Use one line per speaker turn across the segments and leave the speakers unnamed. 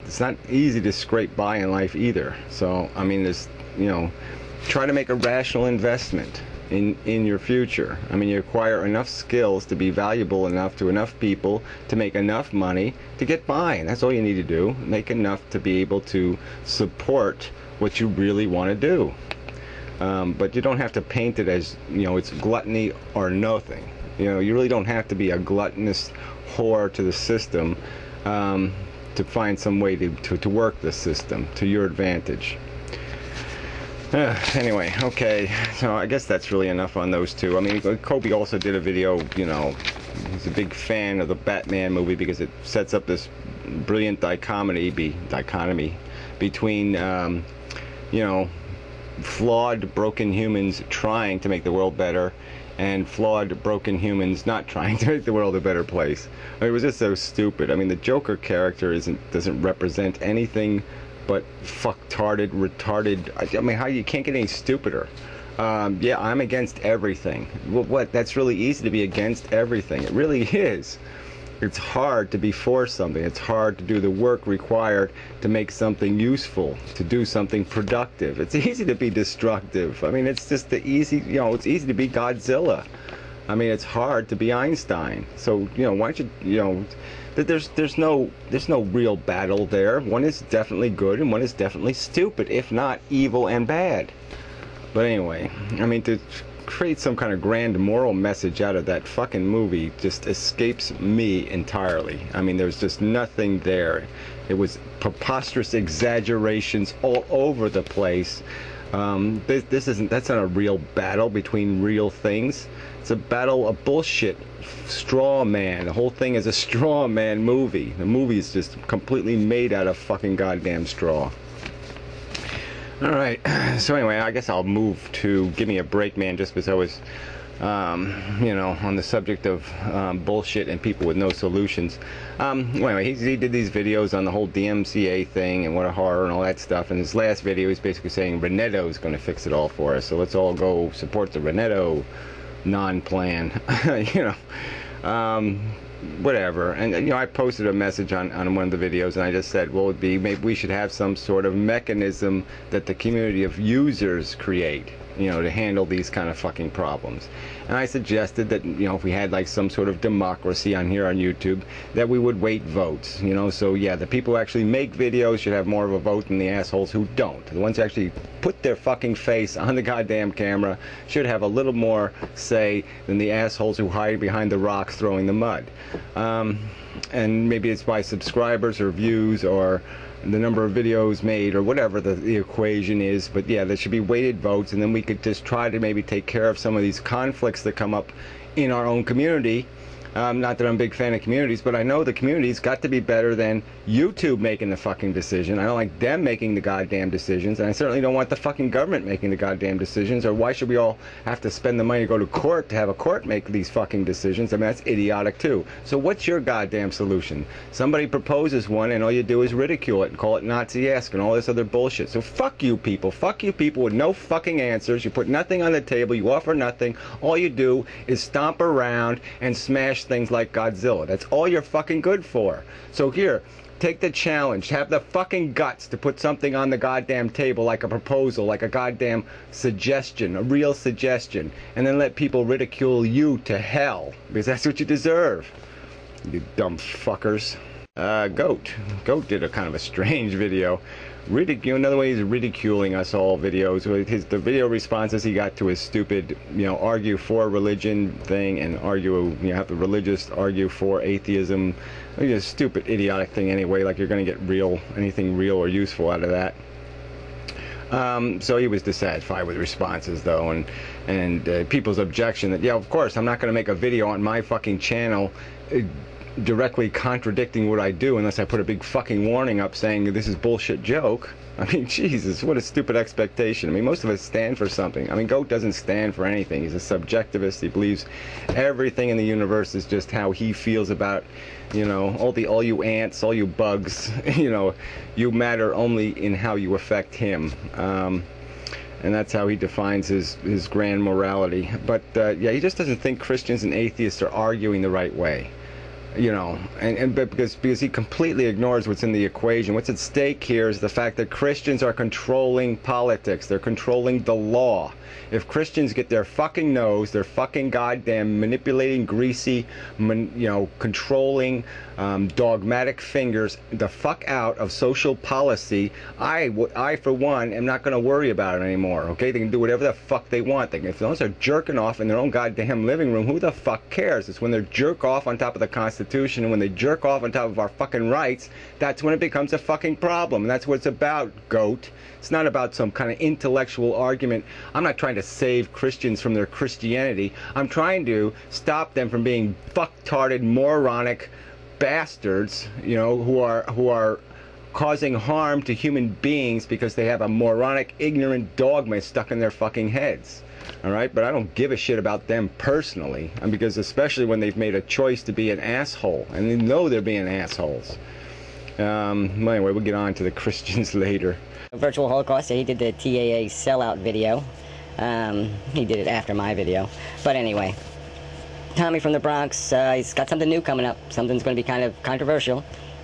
it's not easy to scrape by in life either. So I mean, there's, you know, try to make a rational investment in your future. I mean, you acquire enough skills to be valuable enough to enough people to make enough money to get by, and that's all you need to do. Make enough to be able to support what you really want to do. But you don't have to paint it as, you know, it's gluttony or nothing. You know, you really don't have to be a gluttonous whore to the system to find some way to work the system to your advantage. Anyway, okay, so I guess that's really enough on those two. I mean, Kobe also did a video, you know, he's a big fan of the Batman movie because it sets up this brilliant dichotomy between, you know, flawed, broken humans trying to make the world better and flawed, broken humans not trying to make the world a better place. I mean, it was just so stupid. I mean, the Joker character doesn't represent anything but fucktarded, retarded. I mean, how you can't get any stupider. Yeah, I'm against everything. Well, what? That's really easy to be against everything. It really is. It's hard to be for something. It's hard to do the work required to make something useful, to do something productive. It's easy to be destructive. I mean, it's just the easy, you know, it's easy to be Godzilla. I mean, it's hard to be Einstein. So, you know, why don't you, you know, there's no real battle there. One is definitely good and one is definitely stupid, if not evil and bad. But anyway, I mean, to create some kind of grand moral message out of that fucking movie just escapes me entirely. I mean, there's just nothing there. It was preposterous exaggerations all over the place. That's not a real battle between real things. It's a battle of bullshit. Straw man. The whole thing is a straw man movie. The movie is just completely made out of fucking goddamn straw. Alright, so anyway, I guess I'll move to Give Me a Break Man, just because I was, you know, on the subject of bullshit and people with no solutions. Anyway, he did these videos on the whole DMCA thing and what a horror and all that stuff. And his last video, he's basically saying Renetto's going to fix it all for us. So let's all go support the Renetto non-plan, you know. Whatever. And you know, I posted a message on one of the videos, and I just said, well, maybe we should have some sort of mechanism that the community of users create, you know, to handle these kind of fucking problems. And I suggested that, you know, if we had like some sort of democracy on here on YouTube, that we would weight votes, you know. So yeah, the people who actually make videos should have more of a vote than the assholes who don't. The ones who actually put their fucking face on the goddamn camera should have a little more say than the assholes who hide behind the rocks throwing the mud. And maybe it's by subscribers or views or the number of videos made or whatever the equation is, but yeah, there should be weighted votes, and then we could just try to maybe take care of some of these conflicts that come up in our own community. Not that I'm a big fan of communities, but I know the community's got to be better than YouTube making the fucking decision. I don't like them making the goddamn decisions, and I certainly don't want the fucking government making the goddamn decisions, or why should we all have to spend the money to go to court to have a court make these fucking decisions? I mean, that's idiotic too. So what's your goddamn solution? Somebody proposes one, and all you do is ridicule it and call it Nazi-esque and all this other bullshit. So fuck you people. Fuck you people with no fucking answers. You put nothing on the table. You offer nothing. All you do is stomp around and smash things like Godzilla. That's all you're fucking good for. So here, take the challenge. Have the fucking guts to put something on the goddamn table, like a proposal, like a goddamn suggestion, a real suggestion, and then let people ridicule you to hell, because that's what you deserve, you dumb fuckers. Goat did a kind of a strange video. Another way he's ridiculing us all videos. The video responses he got to his stupid, you know, argue for religion thing, and argue, you know, have the religious argue for atheism. I mean, a stupid, idiotic thing anyway. Like you're going to get anything real or useful out of that. So he was dissatisfied with responses though, and people's objection that, yeah, of course I'm not going to make a video on my fucking channel directly contradicting what I do unless I put a big fucking warning up saying this is bullshit joke. I mean, Jesus, what a stupid expectation. I mean, most of us stand for something. I mean, Goat doesn't stand for anything. He's a subjectivist. He believes everything in the universe is just how he feels about, you know, all you ants, all you bugs, you know, you matter only in how you affect him. And that's how he defines his grand morality. But yeah, he just doesn't think Christians and atheists are arguing the right way. You know, but because he completely ignores what's in the equation. What's at stake here is the fact that Christians are controlling politics. They're controlling the law. If Christians get their fucking nose, their fucking goddamn manipulating, greasy, controlling, dogmatic fingers the fuck out of social policy, I for one am not going to worry about it anymore. Okay, they can do whatever the fuck they want. If those are jerking off in their own goddamn living room, who the fuck cares? It's when they jerk off on top of the Constitution and when they jerk off on top of our fucking rights, that's when it becomes a fucking problem. And that's what it's about, goat. It's not about some kind of intellectual argument. I'm not trying to save Christians from their Christianity. I'm trying to stop them from being fucktarded, moronic bastards, who are causing harm to human beings because they have a moronic, ignorant dogma stuck in their fucking heads. All right, but I don't give a shit about them personally, and because especially when they've made a choice to be an asshole, and they know they're being assholes. Anyway, we'll get on to the Christians later.
Virtual Holocaust, he did the TAA sellout video. He did it after my video. But anyway, Tommy from the Bronx, he's got something new coming up. Something's going to be kind of controversial.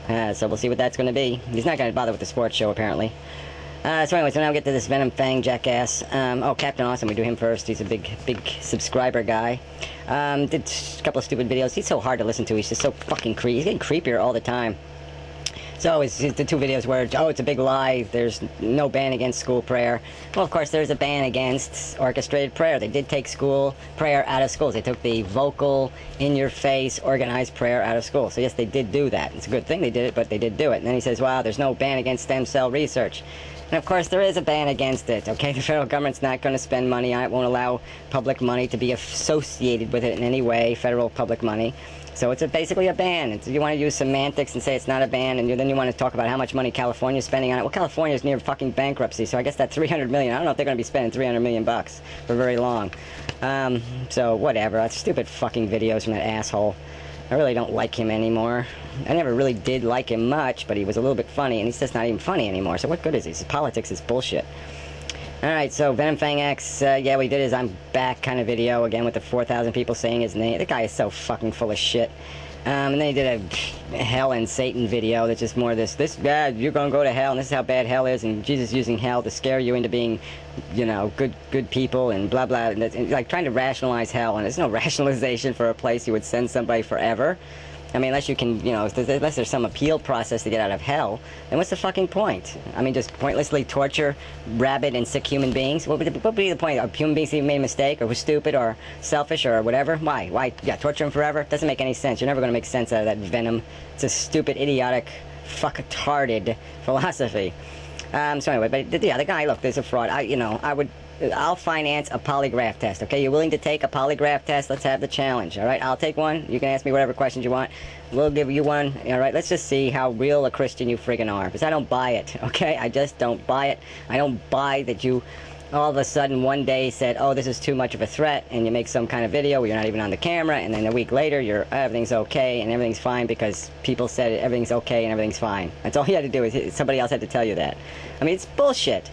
So we'll see what that's going to be. He's not going to bother with the sports show, apparently. So anyway, so now we get to this Venom Fang jackass. Oh, Captain Awesome, we do him first. He's a big subscriber guy. Did a couple of stupid videos. He's so hard to listen to. He's just so fucking creepy. He's getting creepier all the time. So it's the two videos where, oh, it's a big lie, there's no ban against school prayer. Well, of course, there's a ban against orchestrated prayer. They did take school prayer out of schools. They took the vocal, in-your-face, organized prayer out of school. So yes, they did do that. It's a good thing they did it, but they did do it. And then he says, wow, there's no ban against stem cell research. And of course, there is a ban against it, okay? The federal government's not going to spend money on it, won't allow public money to be associated with it in any way, federal public money. So it's basically a ban. You want to use semantics and say it's not a ban, and then you want to talk about how much money California's spending on it. Well, California's near fucking bankruptcy, so I guess that $300 million, I don't know if they're going to be spending $300 million bucks for very long. So whatever. That's stupid fucking videos from that asshole. I really don't like him anymore. I never really did like him much, but he was a little bit funny, and he's just not even funny anymore. So what good is he? His politics is bullshit. Alright, so Venom Fang X, yeah, we did his I'm back kind of video, again with the 4,000 people saying his name. The guy is so fucking full of shit. And then he did a hell and Satan video that's just more this bad, you're gonna go to hell, and this is how bad hell is, and Jesus using hell to scare you into being, good people, and blah blah, and like trying to rationalize hell, and there's no rationalization for a place you would send somebody forever. I mean, unless you can, unless there's some appeal process to get out of hell, then what's the fucking point? I mean, just pointlessly torture rabid and sick human beings? What would be the point of human beings even made a mistake, or was stupid, or selfish, or whatever? Why? Yeah, torture them forever? It doesn't make any sense. You're never going to make sense out of that venom. It's a stupid, idiotic, fuck-tarded philosophy. So anyway, but yeah, the guy, look, there's a fraud. I'll finance a polygraph test, okay? You're willing to take a polygraph test? Let's have the challenge, all right? I'll take one. You can ask me whatever questions you want. We'll give you one, all right? Let's just see how real a Christian you friggin' are, because I don't buy it, okay? I just don't buy it. I don't buy that you all of a sudden one day said, oh, this is too much of a threat, and you make some kind of video where you're not even on the camera, and then a week later, everything's okay, and everything's fine because people said everything's okay and everything's fine. That's all you had to do, is somebody else had to tell you that. I mean, it's bullshit.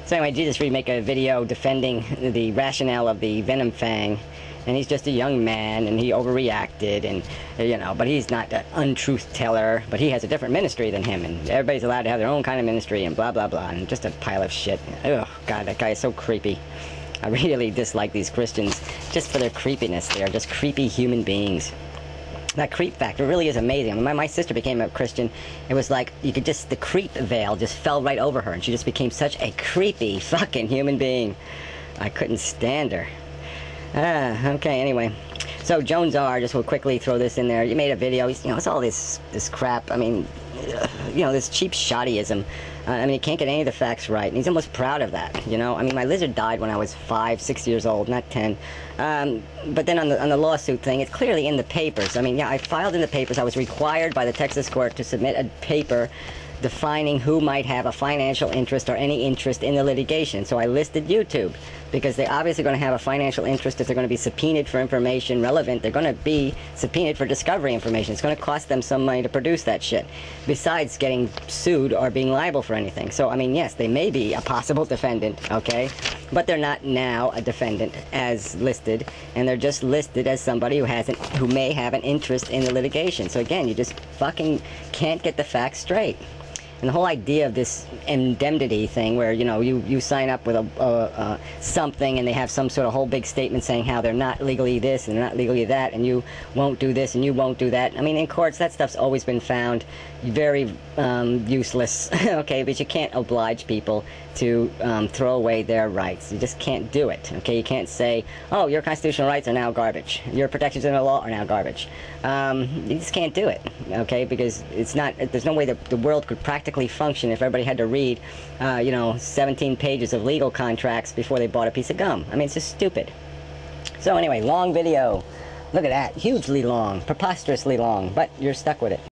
So anyway, Jesus Reed make a video defending the rationale of the Venom Fang, and he's just a young man, and he overreacted, and, but he's not an untruth teller, but he has a different ministry than him, and everybody's allowed to have their own kind of ministry, and blah, blah, blah, and just a pile of shit. Ugh, God, that guy is so creepy. I really dislike these Christians just for their creepiness. They are just creepy human beings. That creep factor really is amazing. I mean, my sister became a Christian. It was like, the creep veil just fell right over her, and she just became such a creepy fucking human being. I couldn't stand her. Okay, anyway. So, Jones R, just will quickly throw this in there. You made a video, it's all this crap. I mean, this cheap shoddyism. I mean, he can't get any of the facts right, and he's almost proud of that, I mean, my lizard died when I was 5, 6 years old, not 10. But then on the lawsuit thing, it's clearly in the papers. I mean, yeah, I filed in the papers. I was required by the Texas court to submit a paper defining who might have a financial interest or any interest in the litigation. So I listed YouTube, because they're obviously going to have a financial interest if they're going to be subpoenaed for information relevant. They're going to be subpoenaed for discovery information. It's going to cost them some money to produce that shit, besides getting sued or being liable for anything. So, I mean, yes, they may be a possible defendant, okay? But they're not now a defendant as listed, and they're just listed as somebody who may have an interest in the litigation. So again, you just fucking can't get the facts straight. And the whole idea of this indemnity thing, where, you know, you sign up with something, and they have some sort of whole big statement saying how they're not legally this and they're not legally that, and you won't do this and you won't do that. I mean, in courts, that stuff's always been found very useless, okay? But you can't oblige people to throw away their rights. You just can't do it, okay? You can't say, oh, your constitutional rights are now garbage. Your protections in the law are now garbage. You just can't do it, okay? Because it's not, there's no way that the world could practically function if everybody had to read, you know, 17 pages of legal contracts before they bought a piece of gum. I mean, it's just stupid. So anyway, long video. Look at that. Hugely long. Preposterously long. But you're stuck with it.